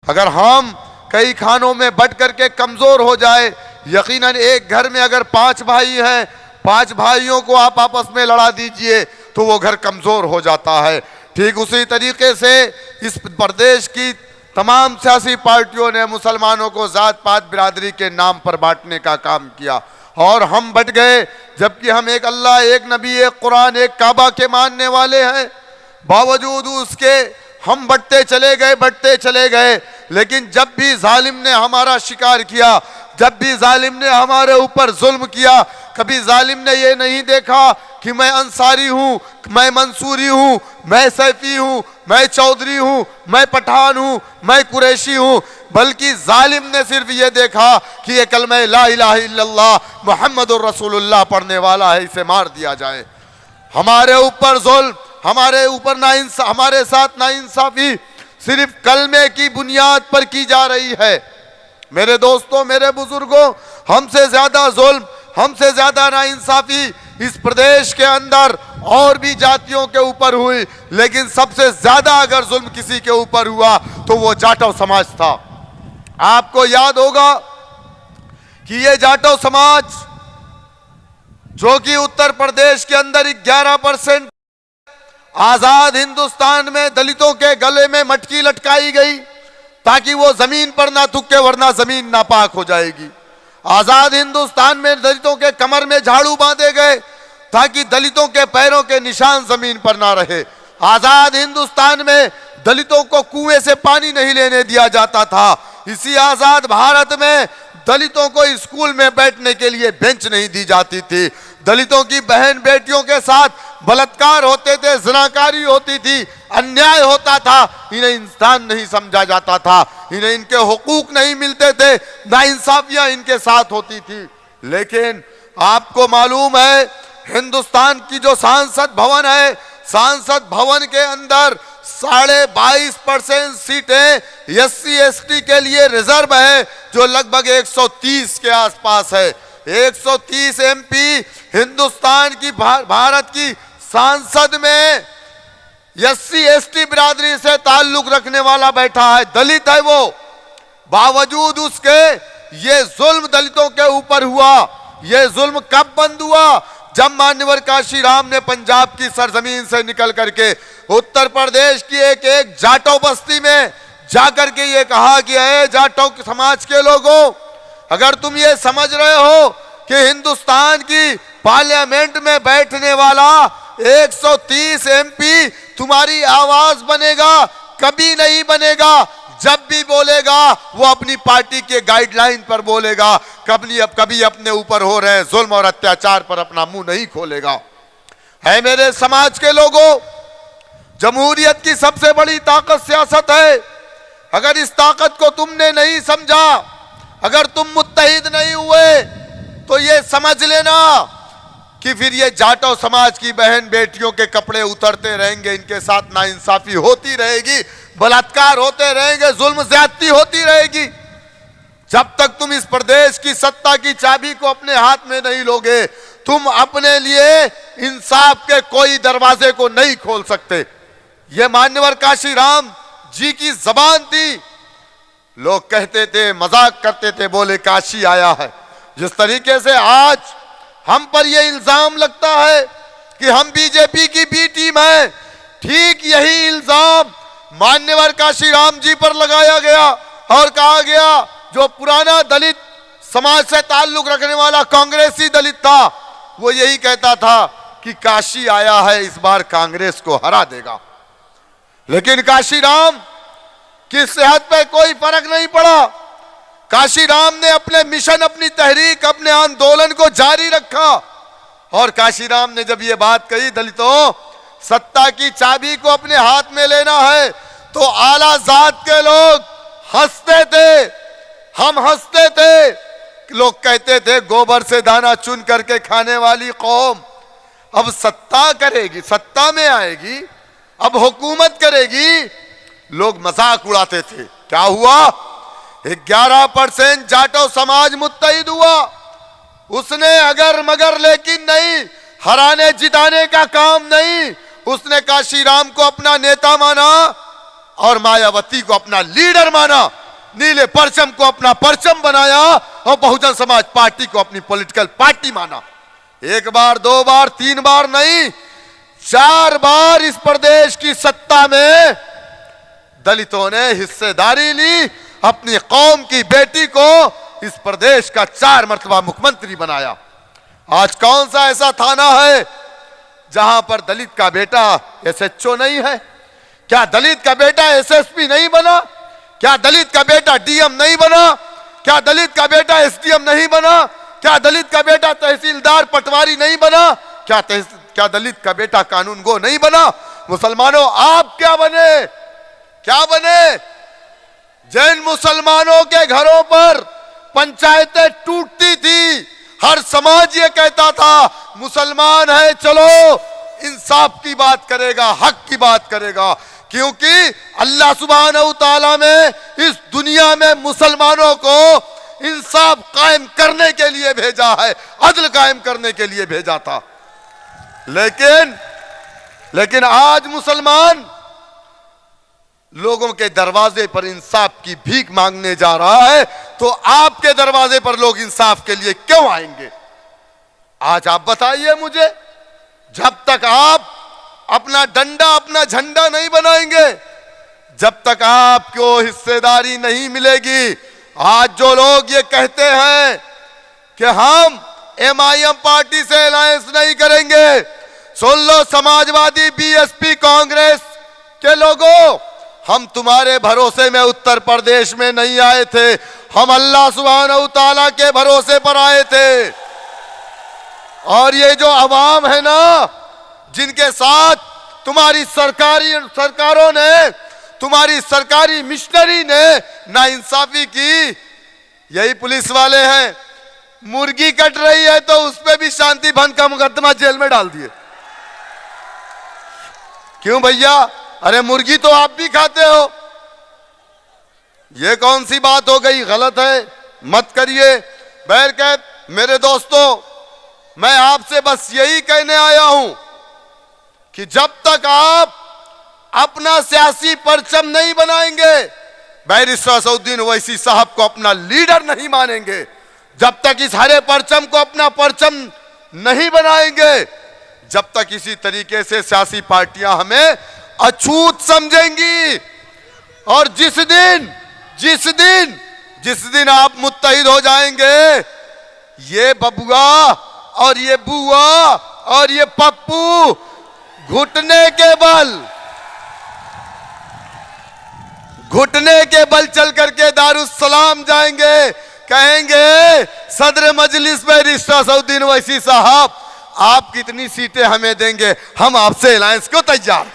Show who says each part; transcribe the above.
Speaker 1: अगर हम कई खानों में बट करके कमजोर हो जाए, यकीनन एक घर में अगर 5 भाई हैं, 5 भाइयों को आप आपस में लड़ा दीजिए तो वो घर कमजोर हो जाता है। ठीक उसी तरीके से इस प्रदेश की तमाम सियासी पार्टियों ने मुसलमानों को जात पात बिरादरी के नाम पर बांटने का काम किया और हम बट गए, जबकि हम एक अल्लाह, एक नबी, एक कुरान, एक काबा के मानने वाले हैं। बावजूद उसके हम बढ़ते चले गए। लेकिन जब भी जालिम ने हमारा शिकार किया, जब भी जालिम ने हमारे ऊपर जुल्म किया, कभी जालिम ने ये नहीं देखा कि मैं अंसारी हूं, मैं मंसूरी हूं, मैं सैफी हूं, मैं चौधरी हूं, मैं पठान हूं, मैं कुरैशी हूं, बल्कि जालिम ने सिर्फ ये देखा कि ये कलमा ला इलाहा इल्लल्लाह मुहम्मदुर रसूलुल्लाह पढ़ने वाला है, इसे मार दिया जाए। हमारे ऊपर जुल्म, हमारे ऊपर हमारे साथ नाइंसाफी सिर्फ कलमे की बुनियाद पर की जा रही है। मेरे दोस्तों, मेरे बुजुर्गों, हमसे ज्यादा जुल्म, हमसे ज्यादा नाइंसाफी इस प्रदेश के अंदर और भी जातियों के ऊपर हुई, लेकिन सबसे ज्यादा अगर जुल्म किसी के ऊपर हुआ तो वो जाटव समाज था। आपको याद होगा कि ये जाटव समाज, जो कि उत्तर प्रदेश के अंदर 11% आजाद हिंदुस्तान में दलितों के गले में मटकी लटकाई गई ताकि वो जमीन पर ना थूके, वरना जमीन नापाक हो जाएगी। आजाद हिंदुस्तान में दलितों के कमर में झाड़ू बांधे गए ताकि दलितों के पैरों के निशान जमीन पर ना रहे। आजाद हिंदुस्तान में दलितों को कुएं से पानी नहीं लेने दिया जाता था। इसी आजाद भारत में दलितों को स्कूल में बैठने के लिए बेंच नहीं दी जाती थी। दलितों की बहन बेटियों के साथ बलात्कार होते थे, ज़िनाकारी होती थी, अन्याय होता था। इन्हें इंसान नहीं समझा जाता था, इन्हें इनके हुकूक नहीं मिलते थे, नाइंसाफियां इनके साथ होती थी। लेकिन आपको मालूम है, हिंदुस्तान की जो सांसद भवन है, सांसद भवन के अंदर 22.5% सीटें SC ST के लिए रिजर्व है, जो लगभग 130 के आसपास है। 130 MP हिंदुस्तान की भारत की सांसद में SC ST बिरादरी से ताल्लुक रखने वाला बैठा है, दलित है वो। बावजूद उसके ये जुल्म दलितों के ऊपर हुआ। ये जुल्म कब बंद हुआ? जब मान्यवर काशीराम ने पंजाब की सरजमीन से निकल करके उत्तर प्रदेश की एक जाटो बस्ती में जाकर के ये कहा कि ए जाटो समाज के लोगों, अगर तुम ये समझ रहे हो कि हिंदुस्तान की पार्लियामेंट में बैठने वाला 130 MP तुम्हारी आवाज बनेगा, कभी नहीं बनेगा। जब भी बोलेगा वो अपनी पार्टी के गाइडलाइन पर बोलेगा, कभी अपने ऊपर हो रहे जुल्म और अत्याचार पर अपना मुंह नहीं खोलेगा। है मेरे समाज के लोगों, जमहूरियत की सबसे बड़ी ताकत सियासत है। अगर इस ताकत को तुमने नहीं समझा, अगर तुम मुत्तहिद नहीं हुए, तो ये समझ लेना कि फिर ये जाटो समाज की बहन बेटियों के कपड़े उतरते रहेंगे, इनके साथ नाइंसाफी होती रहेगी, बलात्कार होते रहेंगे, जुल्म ज्यादती होती रहेगी। जब तक तुम इस प्रदेश की सत्ता की चाबी को अपने हाथ में नहीं लोगे, तुम अपने लिए इंसाफ के कोई दरवाजे को नहीं खोल सकते। ये मान्यवर काशीराम जी की जबान थी। लोग कहते थे, मजाक करते थे, बोले काशी आया है। जिस तरीके से आज हम पर यह इल्जाम लगता है कि हम बीजेपी की बी टीम है, ठीक यही इल्जाम मान्यवर काशीराम जी पर लगाया गया और कहा गया जो पुराना दलित समाज से ताल्लुक रखने वाला कांग्रेसी दलित था, वो यही कहता था कि काशी आया है, इस बार कांग्रेस को हरा देगा। लेकिन काशीराम की सेहत पे कोई फर्क नहीं पड़ा। काशीराम ने अपने मिशन, अपनी तहरीक, अपने आंदोलन को जारी रखा। और काशीराम ने जब ये बात कही, दलितों सत्ता की चाबी को अपने हाथ में लेना है, तो आला जात के लोग हंसते थे, हम हंसते थे। लोग कहते थे गोबर से दाना चुन करके खाने वाली कौम अब सत्ता करेगी, सत्ता में आएगी, अब हुकूमत करेगी। लोग मजाक उड़ाते थे। क्या हुआ? 11% जाटो समाज मुत्तहिद हुआ। उसने अगर मगर लेकिन नहीं, हराने जिताने का काम नहीं। उसने काशीराम को अपना नेता माना और मायावती को अपना लीडर माना, नीले परचम को अपना परचम बनाया और बहुजन समाज पार्टी को अपनी पॉलिटिकल पार्टी माना। एक बार, दो बार, तीन बार नहीं, 4 बार इस प्रदेश की सत्ता में दलितों ने हिस्सेदारी ली, अपनी कौम की बेटी को इस प्रदेश का 4 मर्तबा मुख्यमंत्री बनाया। आज कौन सा ऐसा थाना है जहां पर दलित का बेटा एसएचओ नहीं है? क्या दलित का बेटा एसएसपी नहीं बना? क्या दलित का बेटा डीएम नहीं बना? क्या दलित का बेटा एसडीएम नहीं बना? क्या दलित का बेटा तहसीलदार पटवारी नहीं बना? क्या दलित का बेटा कानूनगो नहीं बना? मुसलमानों, आप क्या बने? क्या बने? जैन मुसलमानों के घरों पर पंचायतें टूटती थी, हर समाज ये कहता था मुसलमान है, चलो इंसाफ की बात करेगा, हक की बात करेगा, क्योंकि अल्लाह सुब्हानहू तआला में इस दुनिया में मुसलमानों को इंसाफ कायम करने के लिए भेजा है, अदल कायम करने के लिए भेजा था। लेकिन आज मुसलमान लोगों के दरवाजे पर इंसाफ की भीख मांगने जा रहा है, तो आपके दरवाजे पर लोग इंसाफ के लिए क्यों आएंगे? आज आप बताइए मुझे, जब तक आप अपना डंडा, अपना झंडा नहीं बनाएंगे, जब तक आपको हिस्सेदारी नहीं मिलेगी। आज जो लोग ये कहते हैं कि हम एमआईएम पार्टी से अलायंस नहीं करेंगे, सुन लो समाजवादी, बीएसपी, कांग्रेस के लोगों, हम तुम्हारे भरोसे में उत्तर प्रदेश में नहीं आए थे, हम अल्लाह सुब्हानहू तआला के भरोसे पर आए थे। और ये जो अवाम है ना, जिनके साथ तुम्हारी सरकारों ने, तुम्हारी सरकारी मिशनरी ने नाइंसाफी की, यही पुलिस वाले हैं। मुर्गी कट रही है तो उस पर भी शांति भंग का मुकदमा जेल में डाल दिए। क्यों भैया? अरे मुर्गी तो आप भी खाते हो, ये कौन सी बात हो गई? गलत है, मत करिए। बहरकैफ मेरे दोस्तों, मैं आपसे बस यही कहने आया हूं कि जब तक आप अपना सियासी परचम नहीं बनाएंगे, बैरिस्टर असदुद्दीन ओवैसी साहब को अपना लीडर नहीं मानेंगे, जब तक इस हरे परचम को अपना परचम नहीं बनाएंगे, जब तक इसी तरीके से सियासी पार्टियां हमें अछूत समझेंगी। और जिस दिन आप मुत्तहिद हो जाएंगे, ये बबुआ और ये बुआ और ये पप्पू घुटने के बल चल करके दारुस्सलाम जाएंगे, कहेंगे सदर मजलिस बैरिस्टर असदुद्दीन ओवैसी साहब, आप कितनी सीटें हमें देंगे, हम आपसे अलायंस को तैयार।